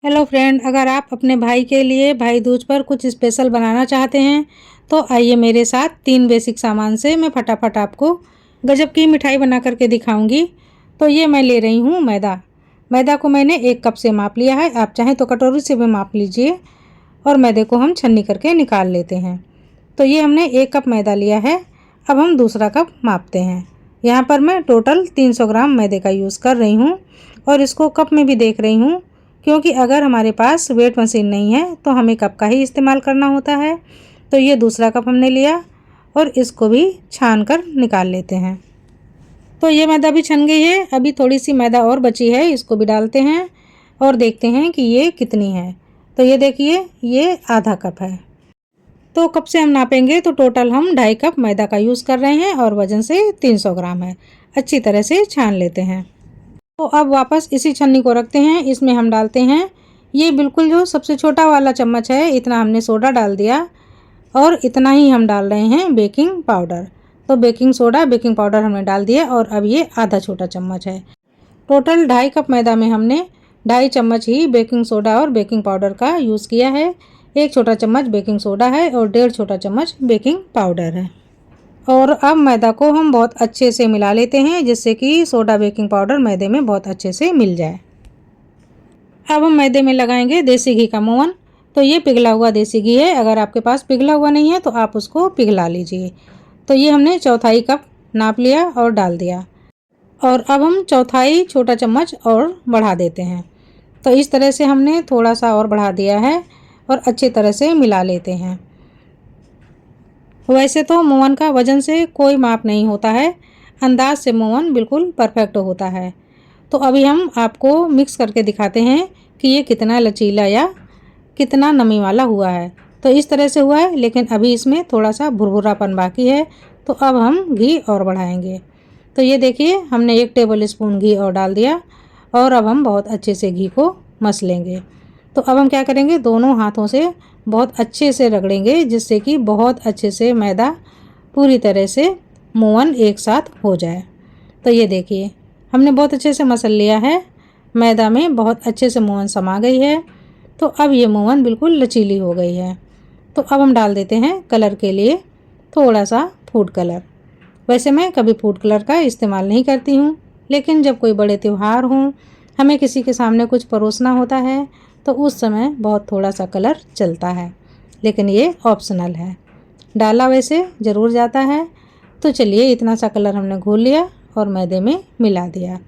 Hello friend, अगर आप अपने भाई के लिए भाई दूज पर कुछ स्पेशल बनाना चाहते हैं तो आइए मेरे साथ 3 बेसिक सामान से मैं फटाफट आपको गजब की मिठाई बना करके दिखाऊंगी। तो ये मैं ले रही हूँ मैदा को मैंने 1 कप से माप लिया है। आप चाहें तो कटोरी से भी माप लीजिए और मैदे को हम छन्नी करके निकाल लेते हैं। तो ये हमने 1 कप मैदा लिया है। अब हम दूसरा कप मापते हैं। यहाँ पर मैं टोटल 300 ग्राम मैदे का यूज़ कर रही हूँ और इसको कप में भी देख रही हूँ, क्योंकि अगर हमारे पास वेट मशीन नहीं है तो हमें कप का ही इस्तेमाल करना होता है। तो ये दूसरा कप हमने लिया और इसको भी छान कर निकाल लेते हैं। तो ये मैदा भी छन गई है। अभी थोड़ी सी मैदा और बची है, इसको भी डालते हैं और देखते हैं कि ये कितनी है। तो ये देखिए, ये आधा कप है। तो कप से हम नापेंगे तो टोटल हम 2.5 कप मैदा का यूज़ कर रहे हैं और वज़न से 300 ग्राम है। अच्छी तरह से छान लेते हैं। तो अब वापस इसी छन्नी को रखते हैं। इसमें हम डालते हैं, ये बिल्कुल जो सबसे छोटा वाला चम्मच है, इतना हमने सोडा डाल दिया और इतना ही हम डाल रहे हैं बेकिंग पाउडर। तो बेकिंग सोडा बेकिंग पाउडर हमने डाल दिया और अब ये आधा छोटा चम्मच है। टोटल 2.5 कप मैदा में हमने 2.5 चम्मच ही बेकिंग सोडा और बेकिंग पाउडर का यूज़ किया है। 1 छोटा चम्मच बेकिंग सोडा है और 1.5 छोटा चम्मच बेकिंग पाउडर है। और अब मैदा को हम बहुत अच्छे से मिला लेते हैं, जिससे कि सोडा बेकिंग पाउडर मैदे में बहुत अच्छे से मिल जाए। अब हम मैदे में लगाएंगे देसी घी का मोहन। तो ये पिघला हुआ देसी घी है। अगर आपके पास पिघला हुआ नहीं है तो आप उसको पिघला लीजिए। तो ये हमने 1/4 कप नाप लिया और डाल दिया और अब हम 1/4 छोटा चम्मच और बढ़ा देते हैं। तो इस तरह से हमने थोड़ा सा और बढ़ा दिया है और अच्छी तरह से मिला लेते हैं। वैसे तो मोहन का वज़न से कोई माप नहीं होता है, अंदाज से मोहन बिल्कुल परफेक्ट होता है। तो अभी हम आपको मिक्स करके दिखाते हैं कि ये कितना लचीला या कितना नमी वाला हुआ है। तो इस तरह से हुआ है, लेकिन अभी इसमें थोड़ा सा भुरभुरापन बाकी है। तो अब हम घी और बढ़ाएंगे। तो ये देखिए, हमने 1 टेबल स्पून घी और डाल दिया और अब हम बहुत अच्छे से घी को मस लेंगे। तो अब हम क्या करेंगे, दोनों हाथों से बहुत अच्छे से रगड़ेंगे, जिससे कि बहुत अच्छे से मैदा पूरी तरह से मोहन एक साथ हो जाए। तो ये देखिए, हमने बहुत अच्छे से मसल लिया है। मैदा में बहुत अच्छे से मोहन समा गई है। तो अब ये मोहन बिल्कुल लचीली हो गई है। तो अब हम डाल देते हैं कलर के लिए थोड़ा सा फूड कलर। वैसे मैं कभी फूड कलर का इस्तेमाल नहीं करती हूँ, लेकिन जब कोई बड़े त्यौहार हों, हमें किसी के सामने कुछ परोसना होता है, तो उस समय बहुत थोड़ा सा कलर चलता है, लेकिन ये ऑप्शनल है। डाला वैसे ज़रूर जाता है। तो चलिए, इतना सा कलर हमने घोल लिया और मैदे में मिला दिया।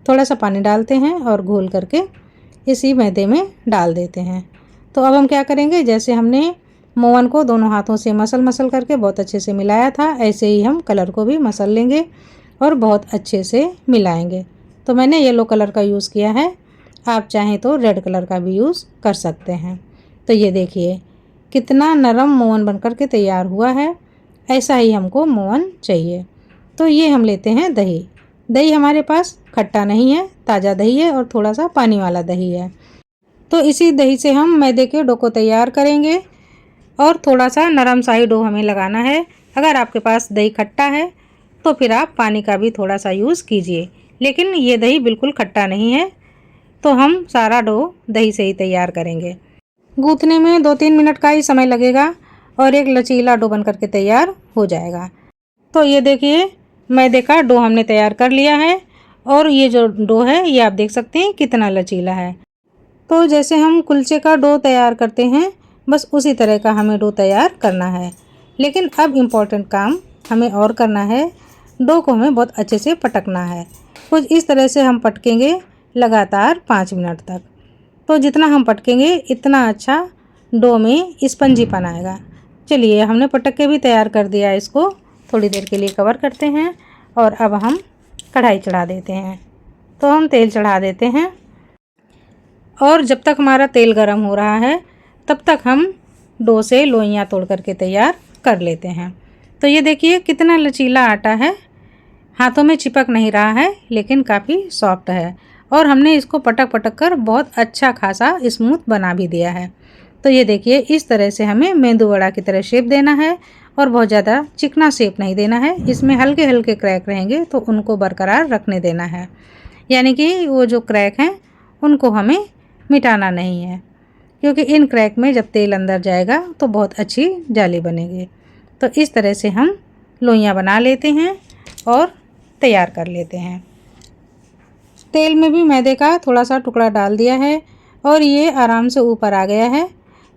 थोड़ा सा पानी डालते हैं और घोल करके इसी मैदे में डाल देते हैं। तो अब हम क्या करेंगे, जैसे हमने मोहन को दोनों हाथों से मसल करके बहुत अच्छे से मिलाया था, ऐसे ही हम कलर को भी मसल लेंगे और बहुत अच्छे से मिलाएंगे। तो मैंने येलो कलर का यूज़ किया है, आप चाहें तो रेड कलर का भी यूज़ कर सकते हैं। तो ये देखिए, कितना नरम मोहन बनकर के तैयार हुआ है। ऐसा ही हमको मोहन चाहिए। तो ये हम लेते हैं दही। दही हमारे पास खट्टा नहीं है, ताज़ा दही है और थोड़ा सा पानी वाला दही है। तो इसी दही से हम मैदे के डो को तैयार करेंगे और थोड़ा सा नरम सा ही डो हमें लगाना है। अगर आपके पास दही खट्टा है तो फिर आप पानी का भी थोड़ा सा यूज़ कीजिए, लेकिन ये दही बिल्कुल खट्टा नहीं है। तो हम सारा डो दही से ही तैयार करेंगे। गूँथने में 2-3 मिनट का ही समय लगेगा और एक लचीला डो बनकर के तैयार हो जाएगा। तो ये देखिए, मैदे का डो हमने तैयार कर लिया है और ये जो डो है, ये आप देख सकते हैं कितना लचीला है। तो जैसे हम कुलचे का डो तैयार करते हैं, बस उसी तरह का हमें डो तैयार करना है। लेकिन अब इम्पॉर्टेंट काम हमें और करना है। डो को हमें बहुत अच्छे से पटकना है। कुछ इस तरह से हम पटकेंगे लगातार 5 मिनट तक। तो जितना हम पटकेंगे इतना अच्छा डो में स्पंजीपन आएगा। चलिए, हमने पटक के भी तैयार कर दिया। इसको थोड़ी देर के लिए कवर करते हैं और अब हम कढ़ाई चढ़ा देते हैं। तो हम तेल चढ़ा देते हैं और जब तक हमारा तेल गर्म हो रहा है, तब तक हम डो से लोइयाँ तोड़ करके तैयार कर लेते हैं। तो ये देखिए, कितना लचीला आटा है, हाथों में चिपक नहीं रहा है, लेकिन काफ़ी सॉफ्ट है और हमने इसको पटक पटक कर बहुत अच्छा खासा स्मूथ बना भी दिया है। तो ये देखिए, इस तरह से हमें मेंदू वड़ा की तरह शेप देना है और बहुत ज़्यादा चिकना शेप नहीं देना है। इसमें हल्के हल्के क्रैक रहेंगे तो उनको बरकरार रखने देना है, यानी कि वो जो क्रैक हैं उनको हमें मिटाना नहीं है, क्योंकि इन क्रैक में जब तेल अंदर जाएगा तो बहुत अच्छी जाली बनेगी। तो इस तरह से हम लोइयाँ बना लेते हैं और तैयार कर लेते हैं। तेल में भी मैदे का थोड़ा सा टुकड़ा डाल दिया है और ये आराम से ऊपर आ गया है।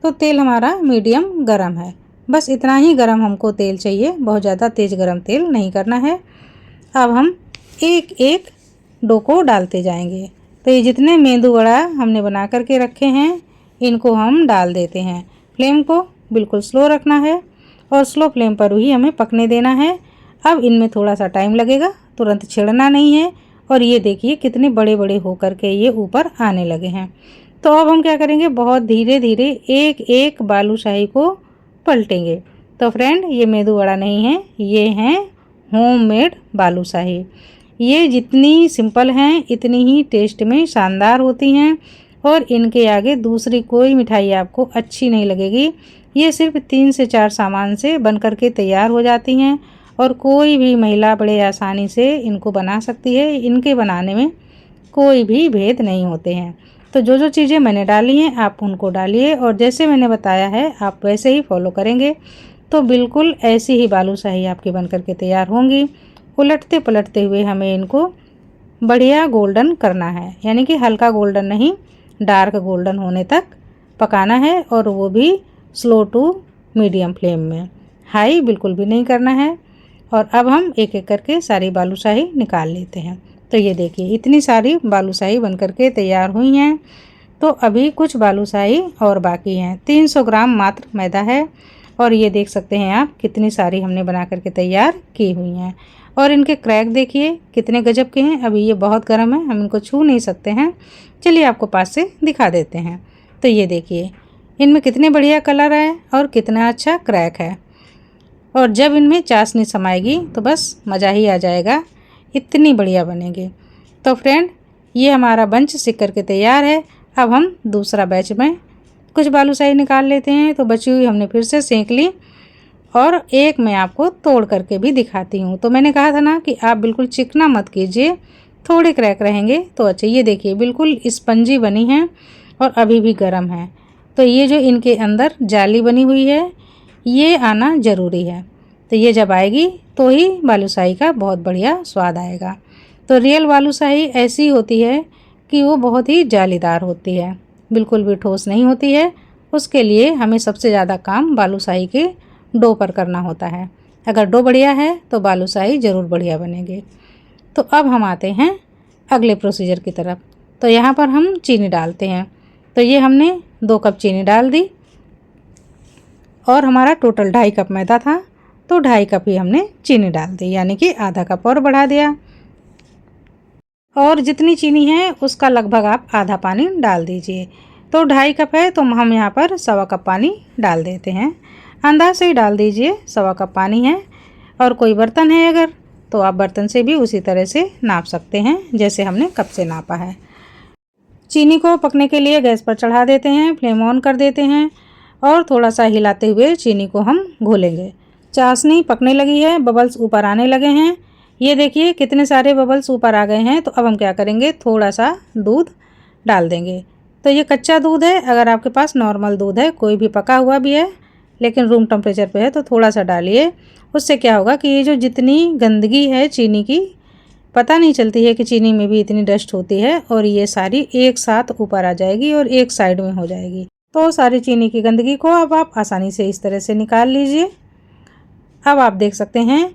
तो तेल हमारा मीडियम गरम है, बस इतना ही गरम हमको तेल चाहिए, बहुत ज़्यादा तेज़ गरम तेल नहीं करना है। अब हम एक एक डो को डालते जाएंगे। तो ये जितने मेंदू वड़ा हमने बना करके रखे हैं इनको हम डाल देते हैं। फ्लेम को बिल्कुल स्लो रखना है और स्लो फ्लेम पर ही हमें पकने देना है। अब इनमें थोड़ा सा टाइम लगेगा, तुरंत छेड़ना नहीं है। और ये देखिए कितने बड़े बड़े होकर के ये ऊपर आने लगे हैं। तो अब हम क्या करेंगे, बहुत धीरे धीरे एक एक बालूशाही को पलटेंगे। तो फ्रेंड, ये मेदू वड़ा नहीं है, ये हैं होममेड बालूशाही। ये जितनी सिंपल हैं इतनी ही टेस्ट में शानदार होती हैं और इनके आगे दूसरी कोई मिठाई आपको अच्छी नहीं लगेगी। ये सिर्फ 3 से 4 सामान से बन कर के तैयार हो जाती हैं और कोई भी महिला बड़े आसानी से इनको बना सकती है। इनके बनाने में कोई भी भेद नहीं होते हैं। तो जो जो चीज़ें मैंने डाली हैं आप उनको डालिए और जैसे मैंने बताया है आप वैसे ही फॉलो करेंगे तो बिल्कुल ऐसी ही बालूशाही आपकी बन कर के तैयार होंगी। उलटते पलटते हुए हमें इनको बढ़िया गोल्डन करना है, यानी कि हल्का गोल्डन नहीं, डार्क गोल्डन होने तक पकाना है और वो भी स्लो टू मीडियम फ्लेम में, हाई बिल्कुल भी नहीं करना है। और अब हम एक एक करके सारी बालूशाही निकाल लेते हैं। तो ये देखिए इतनी सारी बालूशाही बन करके तैयार हुई हैं। तो अभी कुछ बालूशाही और बाकी हैं। 300 ग्राम मात्र मैदा है और ये देख सकते हैं आप कितनी सारी हमने बना करके तैयार की हुई हैं। और इनके क्रैक देखिए कितने गजब के हैं। अभी ये बहुत गर्म है, हम इनको छू नहीं सकते हैं। चलिए आपको पास से दिखा देते हैं। तो ये देखिए इनमें कितने बढ़िया कलर है और कितना अच्छा क्रैक है। और जब इनमें चाशनी समाएगी तो बस मज़ा ही आ जाएगा, इतनी बढ़िया बनेगी। तो फ्रेंड, ये हमारा बंच सिक करके तैयार है। अब हम दूसरा बैच में कुछ बालूशाही निकाल लेते हैं। तो बची हुई हमने फिर से सेंक ली और एक मैं आपको तोड़ करके भी दिखाती हूँ। तो मैंने कहा था ना कि आप बिल्कुल चिकना मत कीजिए, थोड़े क्रैक रहेंगे तो अच्छे। ये देखिए बिल्कुल स्पंजी बनी है और अभी भी गर्म है। तो ये जो इनके अंदर जाली बनी हुई है ये आना ज़रूरी है। तो ये जब आएगी तो ही बालूशाही का बहुत बढ़िया स्वाद आएगा। तो रियल बालूशाही ऐसी होती है कि वो बहुत ही जालीदार होती है, बिल्कुल भी ठोस नहीं होती है। उसके लिए हमें सबसे ज़्यादा काम बालूशाही के डो पर करना होता है। अगर डो बढ़िया है तो बालूशाही ज़रूर बढ़िया बनेगी। तो अब हम आते हैं अगले प्रोसीजर की तरफ। तो यहाँ पर हम चीनी डालते हैं। तो ये हमने 2 कप चीनी डाल दी और हमारा टोटल 2.5 कप मैदा था तो 2.5 कप ही हमने चीनी डाल दी, यानी कि आधा कप और बढ़ा दिया। और जितनी चीनी है उसका लगभग आप आधा पानी डाल दीजिए। तो 2.5 कप है तो हम यहाँ पर 1.25 कप पानी डाल देते हैं। अंदाज से ही डाल दीजिए, 1.25 कप पानी है। और कोई बर्तन है अगर तो आप बर्तन से भी उसी तरह से नाप सकते हैं जैसे हमने कप से नापा है। चीनी को पकने के लिए गैस पर चढ़ा देते हैं, फ्लेम ऑन कर देते हैं और थोड़ा सा हिलाते हुए चीनी को हम घोलेंगे। चाशनी पकने लगी है, बबल्स ऊपर आने लगे हैं। ये देखिए कितने सारे बबल्स ऊपर आ गए हैं। तो अब हम क्या करेंगे, थोड़ा सा दूध डाल देंगे। तो ये कच्चा दूध है, अगर आपके पास नॉर्मल दूध है, कोई भी पका हुआ भी है लेकिन रूम टेम्परेचर पे है तो थोड़ा सा डालिए। उससे क्या होगा कि ये जो जितनी गंदगी है चीनी की, पता नहीं चलती है कि चीनी में भी इतनी डस्ट होती है और ये सारी एक साथ ऊपर आ जाएगी और एक साइड में हो जाएगी। तो सारी चीनी की गंदगी को अब आप आसानी से इस तरह से निकाल लीजिए। अब आप देख सकते हैं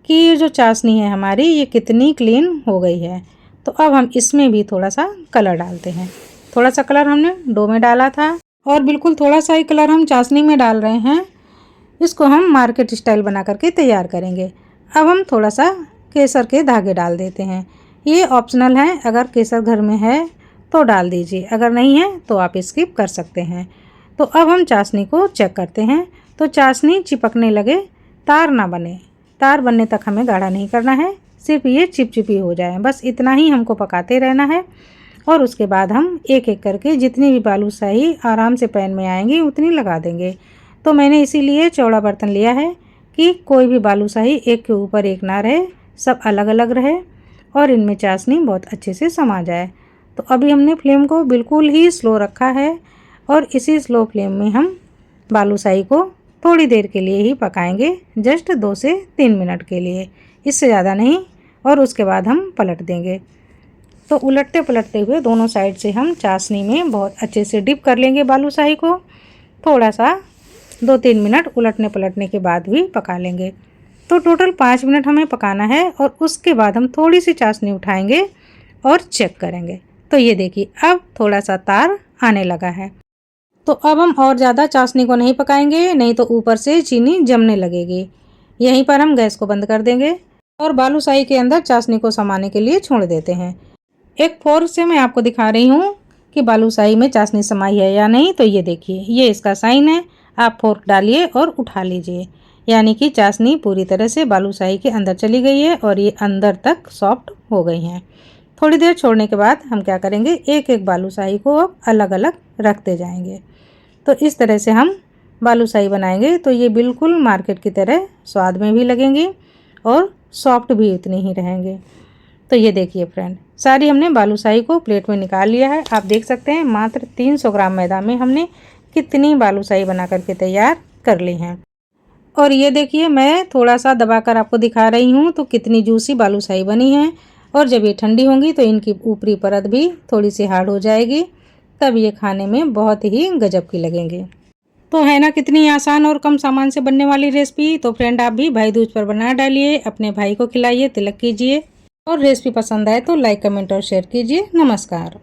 कि ये जो चाशनी है हमारी ये कितनी क्लीन हो गई है। तो अब हम इसमें भी थोड़ा सा कलर डालते हैं। थोड़ा सा कलर हमने डो में डाला था और बिल्कुल थोड़ा सा ही कलर हम चाशनी में डाल रहे हैं। इसको हम मार्केट स्टाइल बना करके तैयार करेंगे। अब हम थोड़ा सा केसर के धागे डाल देते हैं। ये ऑप्शनल है, अगर केसर घर में है तो डाल दीजिए, अगर नहीं है तो आप स्किप कर सकते हैं। तो अब हम चाशनी को चेक करते हैं। तो चाशनी चिपकने लगे, तार ना बने, तार बनने तक हमें गाढ़ा नहीं करना है, सिर्फ ये चिपचिपी हो जाए, बस इतना ही हमको पकाते रहना है। और उसके बाद हम एक एक करके जितनी भी बालूशाही आराम से पैन में आएंगी उतनी लगा देंगे। तो मैंने इसीलिए चौड़ा बर्तन लिया है कि कोई भी बालूशाही एक के ऊपर एक ना रहे, सब अलग अलग रहे और इनमें चाशनी बहुत अच्छे से समा जाए। तो अभी हमने फ्लेम को बिल्कुल ही स्लो रखा है और इसी स्लो फ्लेम में हम बालूशाही को थोड़ी देर के लिए ही पकाएंगे, जस्ट 2 से 3 मिनट के लिए, इससे ज़्यादा नहीं। और उसके बाद हम पलट देंगे। तो उलटते पलटते हुए दोनों साइड से हम चाशनी में बहुत अच्छे से डिप कर लेंगे बालूशाही को। थोड़ा सा 2-3 मिनट उलटने पलटने के बाद भी पका लेंगे। तो टोटल 5 मिनट हमें पकाना है और उसके बाद हम थोड़ी सी चाशनी उठाएंगे और चेक करेंगे। तो ये देखिए अब थोड़ा सा तार आने लगा है। तो अब हम और ज़्यादा चाशनी को नहीं पकाएंगे, नहीं तो ऊपर से चीनी जमने लगेगी। यहीं पर हम गैस को बंद कर देंगे और बालूशाही के अंदर चाशनी को समाने के लिए छोड़ देते हैं। एक फोर्क से मैं आपको दिखा रही हूँ कि बालूशाही में चाशनी समाई है या नहीं। तो ये देखिए, ये इसका साइन है। आप फोर्क डालिए और उठा लीजिए, यानी कि चाशनी पूरी तरह से बालूशाही के अंदर चली गई है और ये अंदर तक सॉफ्ट हो गई हैं। थोड़ी देर छोड़ने के बाद हम क्या करेंगे, एक एक बालूशाही को अब अलग अलग रखते जाएंगे। तो इस तरह से हम बालूशाही बनाएंगे तो ये बिल्कुल मार्केट की तरह स्वाद में भी लगेंगी और सॉफ्ट भी उतनी ही रहेंगे। तो ये देखिए फ्रेंड, सारी हमने बालूशाही को प्लेट में निकाल लिया है। आप देख सकते हैं मात्र 300 ग्राम मैदा में हमने कितनी बालूशाही बना करके तैयार कर ली हैं। और ये देखिए, मैं थोड़ा सा दबाकर आपको दिखा रही हूँ तो कितनी जूसी बालूशाही बनी है। और जब ये ठंडी होंगी तो इनकी ऊपरी परत भी थोड़ी सी हार्ड हो जाएगी, तब ये खाने में बहुत ही गजब की लगेंगे। तो है ना कितनी आसान और कम सामान से बनने वाली रेसिपी। तो फ्रेंड आप भी भाई दूज पर बना डालिए, अपने भाई को खिलाइए, तिलक कीजिए। और रेसिपी पसंद आए तो लाइक, कमेंट और शेयर कीजिए। नमस्कार।